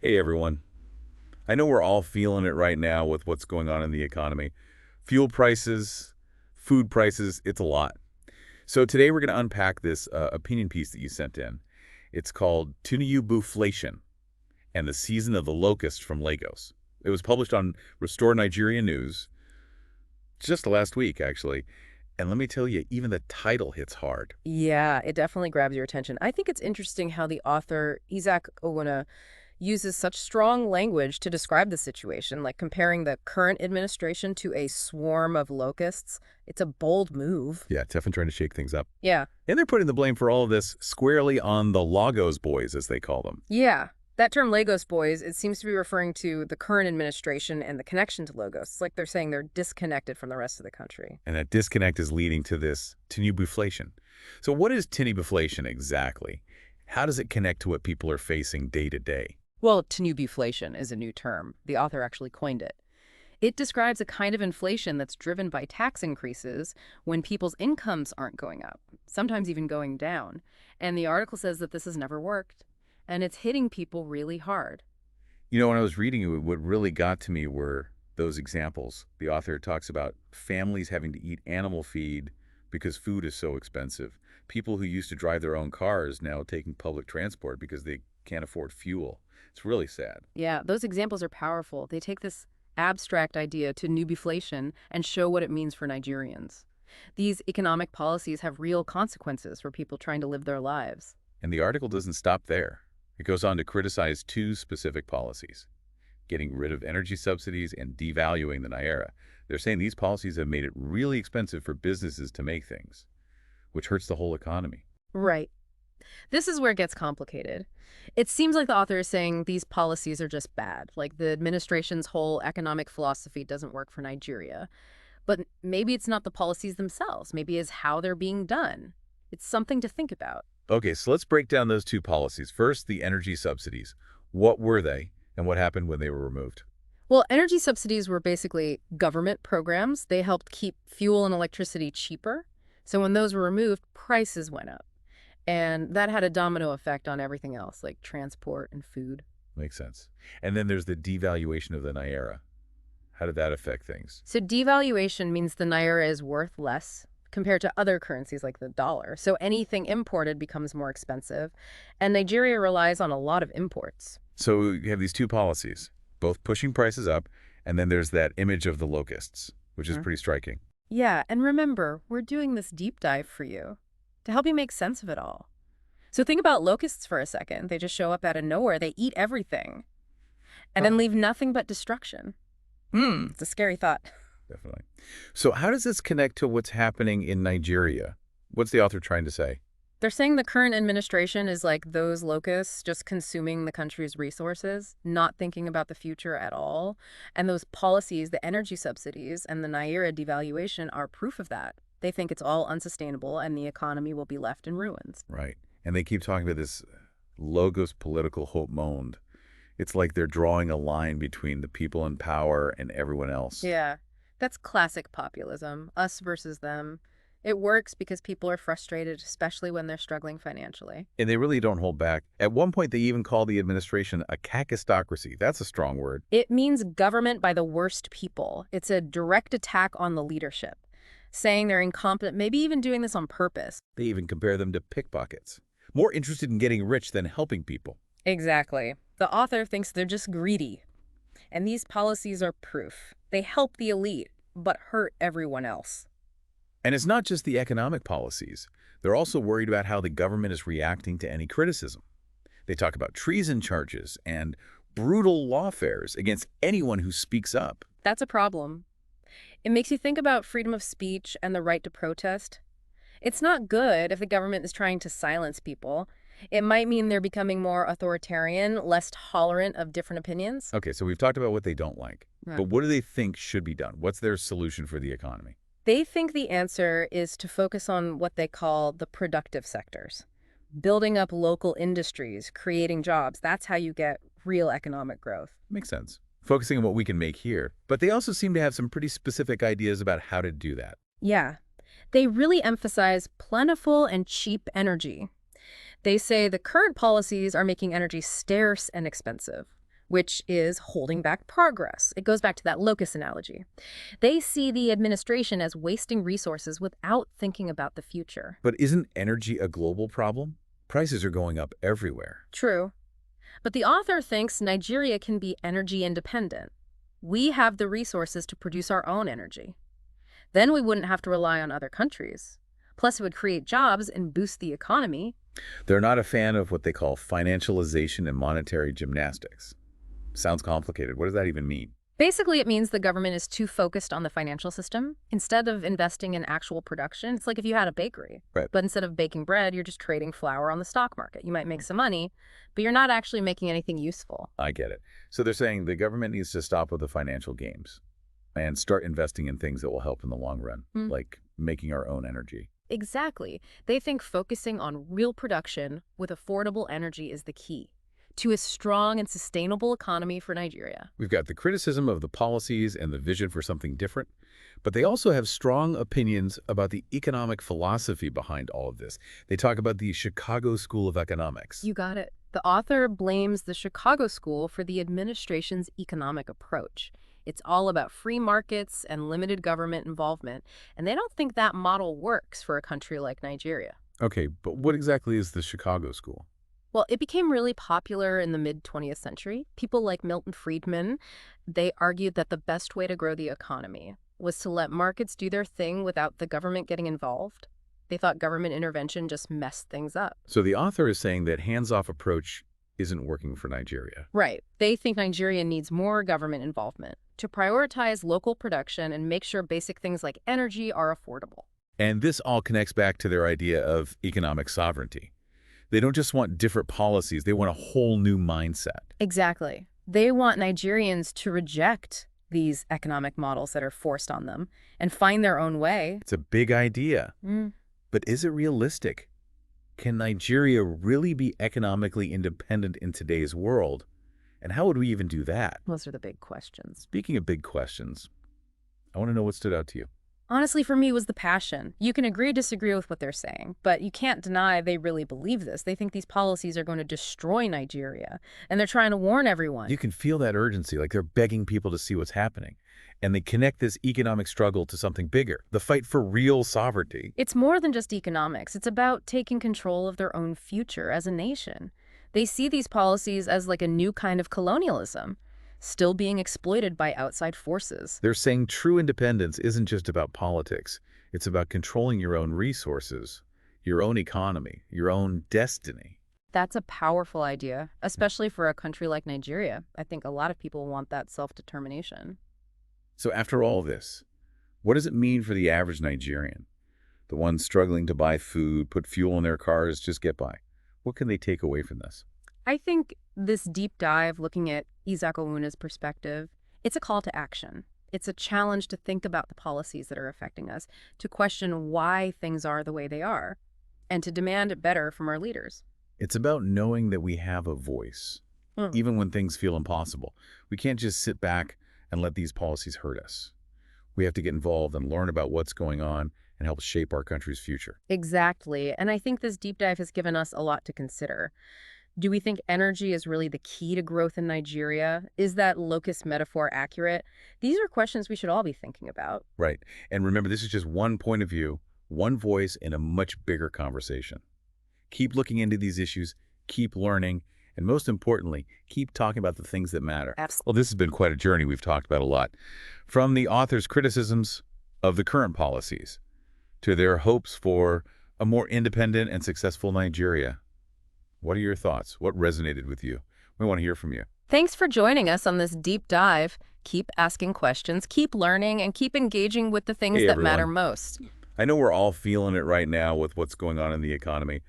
Hey everyone. I know we're all feeling it right now with what's going on in the economy. Fuel prices, food prices, it's a lot. So today we're going to unpack this opinion piece that you sent in. It's called TINUBUFLATION and the Season of the Locust from Lagos. It was published on Restore Nigeria News just last week, actually. And let me tell you, even the title hits hard. Yeah, it definitely grabs your attention. I think it's interesting how the author, Isaac Owuna, uses such strong language to describe the situation, like comparing the current administration to a swarm of locusts. It's a bold move. Yeah, definitely trying to shake things up. Yeah, And they're putting the blame for all of this squarely on the Lagos boys, as they call them. yeah. That term Lagos boys, it seems to be referring to the current administration and the connection to Lagos. It's like they're saying they're disconnected from the rest of the country. And that disconnect is leading to this TINUBUFLATION. So what is TINUBUFLATION exactly? How does it connect to what people are facing day to day? Well, TINUBUFLATION is a new term. The author actually coined it. It describes a kind of inflation that's driven by tax increases when people's incomes aren't going up, sometimes even going down. And the article says that this has never worked, and it's hitting people really hard. You know, when I was reading it, what really got to me were those examples. The author talks about families having to eat animal feed because food is so expensive. People who used to drive their own cars now taking public transport because they can't afford fuel. It's really sad. Yeah, those examples are powerful. They take this abstract idea to newbiflation and show what it means for Nigerians. These economic policies have real consequences for people trying to live their lives. And the article doesn't stop there. It goes on to criticize two specific policies, getting rid of energy subsidies and devaluing the Naira. They're saying these policies have made it really expensive for businesses to make things, which hurts the whole economy. Right. This is where it gets complicated. It seems like the author is saying these policies are just bad, like the administration's whole economic philosophy doesn't work for Nigeria. But maybe it's not the policies themselves. Maybe it's how they're being done. It's something to think about. Okay, so let's break down those two policies. First, the energy subsidies. What were they, and what happened when they were removed? Well, energy subsidies were basically government programs. They helped keep fuel and electricity cheaper. So when those were removed, prices went up. And that had a domino effect on everything else, like transport and food. Makes sense. And then there's the devaluation of the Naira. How did that affect things? So devaluation means the naira is worth less compared to other currencies like the dollar. So anything imported becomes more expensive. And Nigeria relies on a lot of imports. So you have these two policies, both pushing prices up, and then there's that image of the locusts, which is Mhm. pretty striking. Yeah, and remember, we're doing this deep dive for you to help you make sense of it all. So think about locusts for a second. They just show up out of nowhere. They eat everything and Huh. then leave nothing but destruction. It's a scary thought. Definitely. So how does this connect to what's happening in Nigeria? What's the author trying to say? They're saying the current administration is like those locusts just consuming the country's resources, not thinking about the future at all. And those policies, the energy subsidies and the Naira devaluation are proof of that. They think it's all unsustainable and the economy will be left in ruins. Right. And they keep talking about this logos political hope monde. It's like they're drawing a line between the people in power and everyone else. Yeah, that's classic populism, us versus them. It works because people are frustrated, especially when they're struggling financially. And they really don't hold back. At one point, they even call the administration a kakistocracy. That's a strong word. It means government by the worst people. It's a direct attack on the leadership, saying they're incompetent, maybe even doing this on purpose. They even compare them to pickpockets, more interested in getting rich than helping people. Exactly. The author thinks they're just greedy. And these policies are proof. They help the elite, but hurt everyone else. And it's not just the economic policies. They're also worried about how the government is reacting to any criticism. They talk about treason charges and brutal lawfares against anyone who speaks up. That's a problem. It makes you think about freedom of speech and the right to protest. It's not good if the government is trying to silence people. It might mean they're becoming more authoritarian, less tolerant of different opinions. Okay, so we've talked about what they don't like. Right. But what do they think should be done? What's their solution for the economy? They think the answer is to focus on what they call the productive sectors. Building up local industries, creating jobs, that's how you get real economic growth. Makes sense. Focusing on what we can make here. But they also seem to have some pretty specific ideas about how to do that. Yeah, they really emphasize plentiful and cheap energy. They say the current policies are making energy scarce and expensive. which is holding back progress. It goes back to that locust analogy. They see the administration as wasting resources without thinking about the future. But isn't energy a global problem? Prices are going up everywhere. True. But the author thinks Nigeria can be energy independent. We have the resources to produce our own energy. Then we wouldn't have to rely on other countries. Plus, it would create jobs and boost the economy. They're not a fan of what they call financialization and monetary gymnastics. Sounds complicated. What does that even mean? Basically, it means the government is too focused on the financial system. Instead of investing in actual production, it's like if you had a bakery. Right. But instead of baking bread, you're just trading flour on the stock market. You might make some money, but you're not actually making anything useful. I get it. So they're saying the government needs to stop with the financial games and start investing in things that will help in the long run, like making our own energy. Exactly. They think focusing on real production with affordable energy is the key to a strong and sustainable economy for Nigeria. We've got the criticism of the policies and the vision for something different, but they also have strong opinions about the economic philosophy behind all of this. They talk about the Chicago School of Economics. You got it. The author blames the Chicago School for the administration's economic approach. It's all about free markets and limited government involvement, and they don't think that model works for a country like Nigeria. Okay, but what exactly is the Chicago School? Well, it became really popular in the mid-20th century. People like Milton Friedman, they argued that the best way to grow the economy was to let markets do their thing without the government getting involved. They thought government intervention just messed things up. So the author is saying that hands-off approach isn't working for Nigeria. Right. They think Nigeria needs more government involvement to prioritize local production and make sure basic things like energy are affordable. And this all connects back to their idea of economic sovereignty. They don't just want different policies, they want a whole new mindset. Exactly. They want Nigerians to reject these economic models that are forced on them and find their own way. It's a big idea. But is it realistic? Can Nigeria really be economically independent in today's world? And how would we even do that? Those are the big questions. Speaking of big questions, I want to know what stood out to you. Honestly, for me, it was the passion. You can agree or disagree with what they're saying, but you can't deny they really believe this. They think these policies are going to destroy Nigeria, and they're trying to warn everyone. You can feel that urgency, like they're begging people to see what's happening. And they connect this economic struggle to something bigger, the fight for real sovereignty. It's more than just economics. It's about taking control of their own future as a nation. They see these policies as like a new kind of colonialism, still being exploited by outside forces. They're saying true independence isn't just about politics. It's about controlling your own resources, your own economy, your own destiny. That's a powerful idea, especially for a country like Nigeria. I think a lot of people want that self-determination. So after all this, what does it mean for the average Nigerian? The ones struggling to buy food, put fuel in their cars, just get by. What can they take away from this? I think this deep dive looking at Isaac Ouna's perspective, it's a call to action. It's a challenge to think about the policies that are affecting us, to question why things are the way they are, and to demand better from our leaders. It's about knowing that we have a voice, even when things feel impossible. We can't just sit back and let these policies hurt us. We have to get involved and learn about what's going on and help shape our country's future. Exactly. And I think this deep dive has given us a lot to consider. Do we think energy is really the key to growth in Nigeria? Is that locust metaphor accurate? These are questions we should all be thinking about. Right. And remember, this is just one point of view, one voice in a much bigger conversation. Keep looking into these issues, keep learning, and most importantly, keep talking about the things that matter. Absolutely. Well, this has been quite a journey. We've talked about a lot. From the author's criticisms of the current policies to their hopes for a more independent and successful Nigeria. What are your thoughts? What resonated with you? We want to hear from you. Thanks for joining us on this deep dive. Keep asking questions, keep learning, and keep engaging with the things that matter most. I know we're all feeling it right now with what's going on in the economy.